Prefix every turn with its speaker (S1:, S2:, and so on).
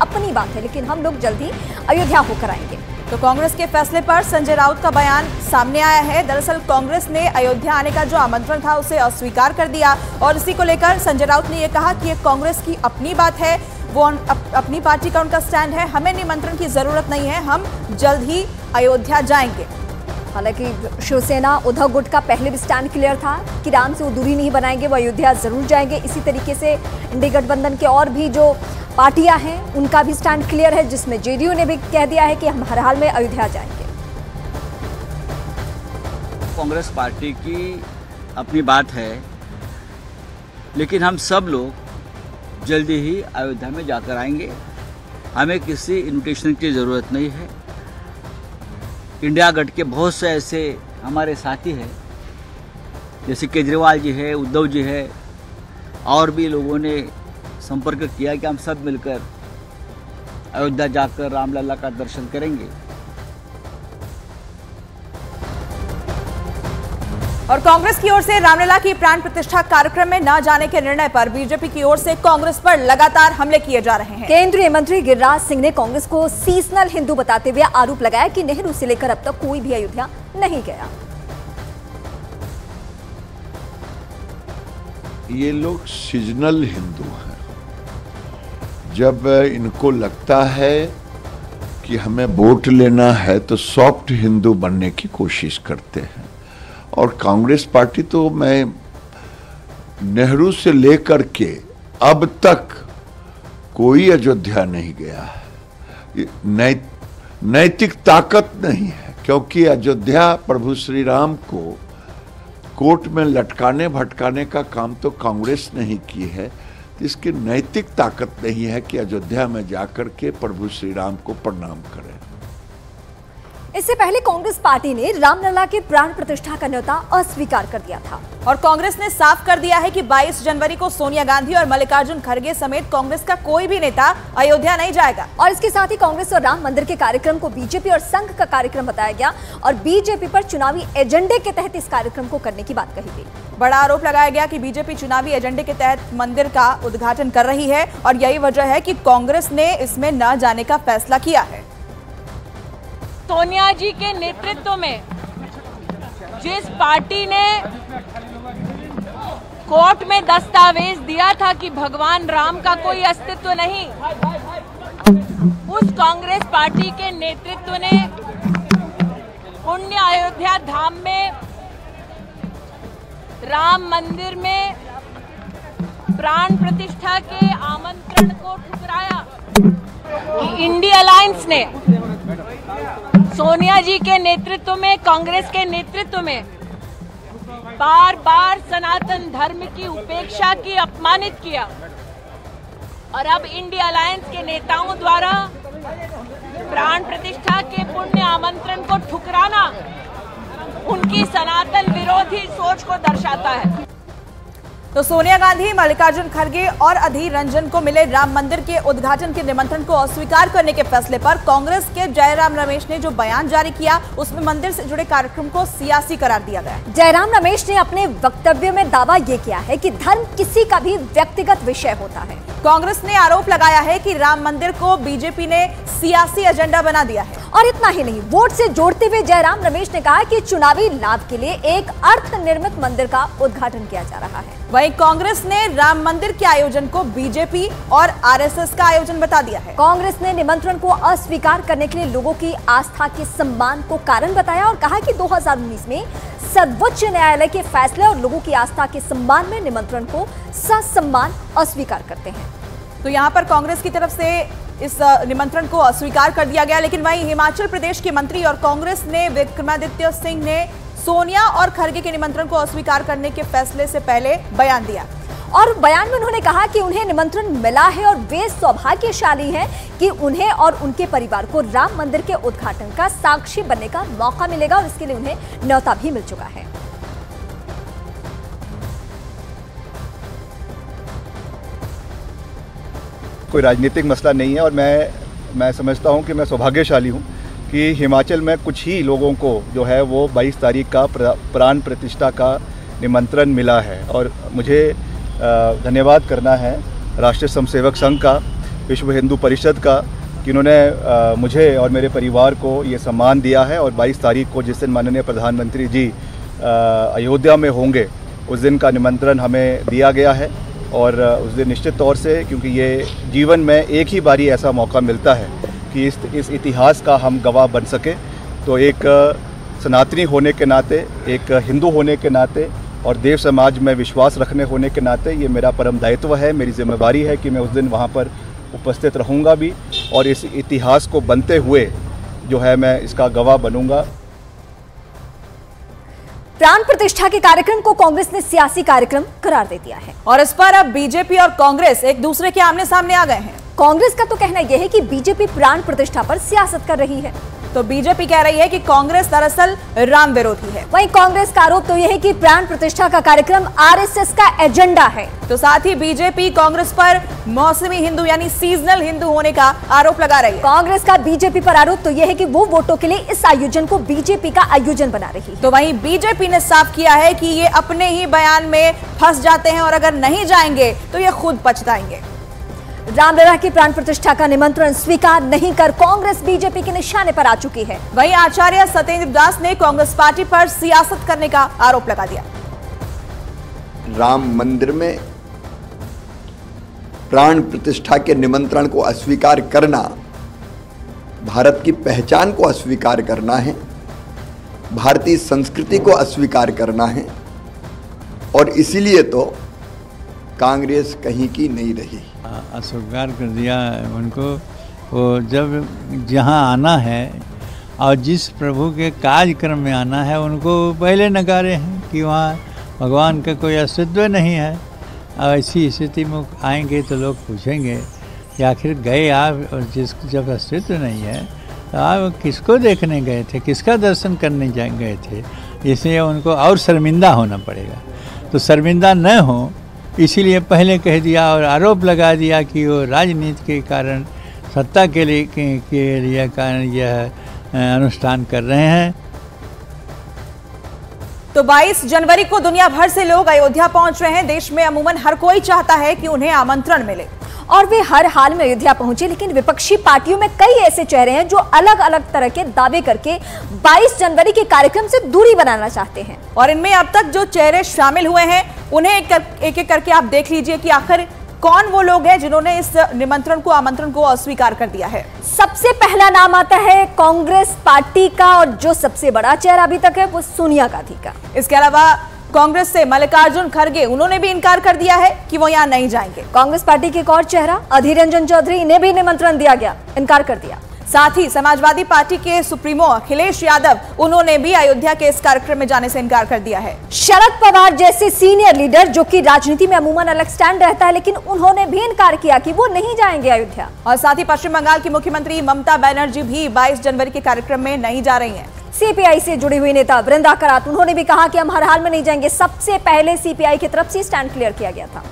S1: अपनी बात है, लेकिन हम लोग जल्द ही अयोध्या होकर आएंगे।
S2: तो कांग्रेस के फैसले पर संजय राउत का बयान सामने आया है। दरअसल कांग्रेस ने अयोध्या आने का जो आमंत्रण था उसे अस्वीकार कर दिया और इसी को लेकर संजय राउत ने यह कहा कि ये कांग्रेस की अपनी बात है, वो अपनी पार्टी का उनका स्टैंड है, हमें निमंत्रण की जरूरत नहीं है, हम जल्द ही अयोध्या जाएंगे।
S1: हालांकि शिवसेना उद्धव गुट का पहले भी स्टैंड क्लियर था कि राम से वो दूरी नहीं बनाएंगे, वो अयोध्या जरूर जाएंगे। इसी तरीके से इंडी गठबंधन के और भी जो पार्टियां हैं उनका भी स्टैंड क्लियर है, जिसमें जेडीयू ने भी कह दिया है कि हम हर हाल में अयोध्या जाएंगे।
S3: कांग्रेस पार्टी की अपनी बात है, लेकिन हम सब लोग जल्दी ही अयोध्या में जाकर आएंगे। हमें किसी इन्विटेशन की ज़रूरत नहीं है। इंडिया गठ के बहुत से ऐसे हमारे साथी हैं, जैसे केजरीवाल जी है, उद्धव जी है, और भी लोगों ने संपर्क किया कि हम सब मिलकर अयोध्या जाकर रामलला का दर्शन करेंगे।
S2: और कांग्रेस की ओर से रामलला की प्राण प्रतिष्ठा कार्यक्रम में न जाने के निर्णय पर बीजेपी की ओर से कांग्रेस पर लगातार हमले किए जा रहे हैं।
S1: केंद्रीय मंत्री गिरिराज सिंह ने कांग्रेस को सीजनल हिंदू बताते हुए आरोप लगाया कि नेहरू से लेकर अब तक कोई भी अयोध्या नहीं गया।
S4: ये लोग सीजनल हिंदू हैं। जब इनको लगता है कि हमें वोट लेना है तो सॉफ्ट हिंदू बनने की कोशिश करते हैं। और कांग्रेस पार्टी तो मैं नेहरू से लेकर के अब तक कोई अयोध्या नहीं गया है। नैतिक ताकत नहीं है, क्योंकि अयोध्या प्रभु श्री राम को कोर्ट में लटकाने भटकाने का काम तो कांग्रेस नहीं की है। इसकी नैतिक ताकत नहीं है कि अयोध्या में जाकर के प्रभु श्री राम को प्रणाम करें।
S1: इससे पहले कांग्रेस पार्टी ने रामलला के प्राण प्रतिष्ठा का न्योता अस्वीकार कर दिया था
S2: और कांग्रेस ने साफ कर दिया है कि 22 जनवरी को सोनिया गांधी और मल्लिकार्जुन खड़गे समेत कांग्रेस का कोई भी नेता अयोध्या नहीं जाएगा।
S1: और इसके साथ ही कांग्रेस और राम मंदिर के कार्यक्रम को बीजेपी और संघ का कार्यक्रम बताया गया और बीजेपी पर चुनावी एजेंडे के तहत इस कार्यक्रम को करने की बात कही गई।
S2: बड़ा आरोप लगाया गया कि बीजेपी चुनावी एजेंडे के तहत मंदिर का उद्घाटन कर रही है और यही वजह है कि कांग्रेस ने इसमें न जाने का फैसला किया है।
S5: सोनिया जी के नेतृत्व में जिस पार्टी ने कोर्ट में दस्तावेज दिया था कि भगवान राम का कोई अस्तित्व नहीं, उस कांग्रेस पार्टी के नेतृत्व ने पुण्य अयोध्या धाम में राम मंदिर में प्राण प्रतिष्ठा के आमंत्रण को ठुकराया। इंडी अलायंस ने सोनिया जी के नेतृत्व में, कांग्रेस के नेतृत्व में बार बार सनातन धर्म की उपेक्षा की, अपमानित किया और अब इंडिया अलायंस के नेताओं द्वारा प्राण प्रतिष्ठा के पुण्य आमंत्रण को ठुकराना उनकी सनातन विरोधी सोच को दर्शाता है।
S2: तो सोनिया गांधी, मल्लिकार्जुन खड़गे और अधीर रंजन को मिले राम मंदिर के उद्घाटन के निमंत्रण को अस्वीकार करने के फैसले पर कांग्रेस के जयराम रमेश ने जो बयान जारी किया उसमें मंदिर से जुड़े कार्यक्रम को सियासी करार दिया गया।
S1: जयराम रमेश ने अपने वक्तव्य में दावा ये किया है कि धर्म किसी का भी व्यक्तिगत विषय होता है।
S2: कांग्रेस ने आरोप लगाया है कि राम मंदिर को बीजेपी ने सियासी एजेंडा बना दिया है।
S1: और इतना ही नहीं, वोट से जोड़ते हुए जयराम रमेश ने कहा कि चुनावी लाभ के लिए एक अर्थ निर्मित मंदिर का उद्घाटन किया जा रहा है।
S2: वहीं कांग्रेस ने राम मंदिर के आयोजन को बीजेपी और आरएसएस का आयोजन बता दिया है।
S1: कांग्रेस ने निमंत्रण को अस्वीकार करने के लिए लोगों की आस्था के सम्मान को कारण बताया और कहा कि 2019 में सर्वोच्च न्यायालय के फैसले और लोगों की आस्था के सम्मान में निमंत्रण को ससम्मान अस्वीकार करते हैं।
S2: तो यहाँ पर कांग्रेस की तरफ से इस निमंत्रण को अस्वीकार कर दिया गया, लेकिन वहीं हिमाचल प्रदेश के मंत्री और कांग्रेस ने विक्रमादित्य सिंह ने सोनिया और खड़गे के निमंत्रण को अस्वीकार करने के फैसले से पहले बयान दिया
S1: और बयान में उन्होंने कहा कि उन्हें निमंत्रण मिला है और वे सौभाग्यशाली हैं कि उन्हें और उनके परिवार को राम मंदिर के उद्घाटन का साक्षी बनने का मौका मिलेगा और इसके लिए उन्हें न्योता भी मिल चुका है।
S6: कोई राजनीतिक मसला नहीं है और मैं समझता हूं कि मैं सौभाग्यशाली हूं कि हिमाचल में कुछ ही लोगों को जो है वो 22 तारीख का प्राण प्रतिष्ठा का निमंत्रण मिला है और मुझे धन्यवाद करना है राष्ट्रीय स्वयंसेवक संघ का विश्व हिंदू परिषद का कि इन्होंने मुझे और मेरे परिवार को ये सम्मान दिया है। और 22 तारीख को जिस दिन माननीय प्रधानमंत्री जी अयोध्या में होंगे उस दिन का निमंत्रण हमें दिया गया है। और उस दिन निश्चित तौर से, क्योंकि ये जीवन में एक ही बारी ऐसा मौका मिलता है कि इस इतिहास का हम गवाह बन सके, तो एक सनातनी होने के नाते, एक हिंदू होने के नाते और देव समाज में विश्वास रखने होने के नाते ये मेरा परम दायित्व है, मेरी जिम्मेवारी है कि मैं उस दिन वहाँ पर उपस्थित रहूँगा भी और इस इतिहास को बनते हुए जो है मैं इसका गवाह बनूँगा।
S1: प्राण प्रतिष्ठा के कार्यक्रम को कांग्रेस ने सियासी कार्यक्रम करार दे दिया है
S2: और इस पर अब बीजेपी और कांग्रेस एक दूसरे के आमने सामने आ गए हैं।
S1: कांग्रेस का तो कहना यह है कि बीजेपी प्राण प्रतिष्ठा पर सियासत कर रही है,
S2: तो बीजेपी कह रही है कि कांग्रेस दरअसल राम विरोधी है।
S1: वहीं कांग्रेस का आरोप तो यह है कि प्राण प्रतिष्ठा का कार्यक्रम आरएसएस का एजेंडा है।
S2: तो साथ ही बीजेपी कांग्रेस पर मौसमी हिंदू यानी सीजनल हिंदू होने का आरोप लगा रही है।
S1: कांग्रेस का बीजेपी पर आरोप तो यह है कि वो वोटों के लिए इस आयोजन को बीजेपी का आयोजन बना रही है।
S2: तो वहीं बीजेपी ने साफ किया है कि ये अपने ही बयान में फंस जाते हैं और अगर नहीं जाएंगे तो ये खुद पछताएंगे।
S1: रामलला की प्राण प्रतिष्ठा का निमंत्रण स्वीकार नहीं कर कांग्रेस बीजेपी के निशाने पर आ चुकी है।
S2: वहीं आचार्य सत्येंद्र दास ने कांग्रेस पार्टी पर सियासत करने का आरोप लगा दिया।
S7: राम मंदिर में प्राण प्रतिष्ठा के निमंत्रण को अस्वीकार करना भारत की पहचान को अस्वीकार करना है, भारतीय संस्कृति को अस्वीकार करना है और इसीलिए तो कांग्रेस कहीं की नहीं रही।
S8: अस्वीकार कर दिया उनको। वो जब जहाँ आना है और जिस प्रभु के कार्यक्रम में आना है उनको पहले नकारे हैं कि वहाँ भगवान का कोई अस्तित्व नहीं है। और ऐसी स्थिति में आएंगे तो लोग पूछेंगे कि आखिर गए आप और जब अस्तित्व नहीं है तो आप किसको देखने गए थे, किसका दर्शन करने गए थे। इसलिए उनको और शर्मिंदा होना पड़ेगा। तो शर्मिंदा न हो इसीलिए पहले कह दिया और आरोप लगा दिया कि वो राजनीति के कारण, सत्ता के लिए कारण यह अनुष्ठान कर रहे हैं।
S2: तो 22 जनवरी को दुनिया भर से लोग अयोध्या पहुंच रहे हैं। देश में अमूमन हर कोई चाहता है कि उन्हें आमंत्रण मिले
S1: और वे हर हाल में अयोध्या पहुंचे, लेकिन विपक्षी पार्टियों में कई ऐसे चेहरे हैं जो अलग अलग तरह के दावे करके 22 जनवरी के कार्यक्रम से दूरी बनाना चाहते हैं।
S2: और इनमें अब तक जो चेहरे शामिल हुए हैं उन्हें एक एक करके आप देख लीजिए कि आखिर कौन वो लोग हैं जिन्होंने इस आमंत्रण को अस्वीकार कर दिया है।
S1: सबसे पहला नाम आता है कांग्रेस पार्टी का और जो सबसे बड़ा चेहरा अभी तक है वो सोनिया गांधी का।
S2: इसके अलावा कांग्रेस से मल्लिकार्जुन खड़गे, उन्होंने भी इनकार कर दिया है कि वो यहाँ नहीं जाएंगे।
S1: कांग्रेस पार्टी के एक और चेहरा अधीर रंजन चौधरी, इन्हें भी निमंत्रण दिया गया, इनकार कर दिया।
S2: साथ ही समाजवादी पार्टी के सुप्रीमो अखिलेश यादव, उन्होंने भी अयोध्या के इस कार्यक्रम में जाने से इनकार कर दिया है।
S1: शरद पवार जैसे सीनियर लीडर जो कि राजनीति में अमूमन अलग स्टैंड रहता है, लेकिन उन्होंने भी इनकार किया कि वो नहीं जाएंगे अयोध्या।
S2: और साथ ही पश्चिम बंगाल की मुख्यमंत्री ममता बनर्जी भी 22 जनवरी के कार्यक्रम में नहीं जा रही हैं।
S1: सीपीआई से जुड़ी हुई नेता वृंदा करात, उन्होंने भी कहा कि हम हर हाल में नहीं जाएंगे। सबसे पहले सीपीआई की तरफ से स्टैंड क्लियर किया गया था।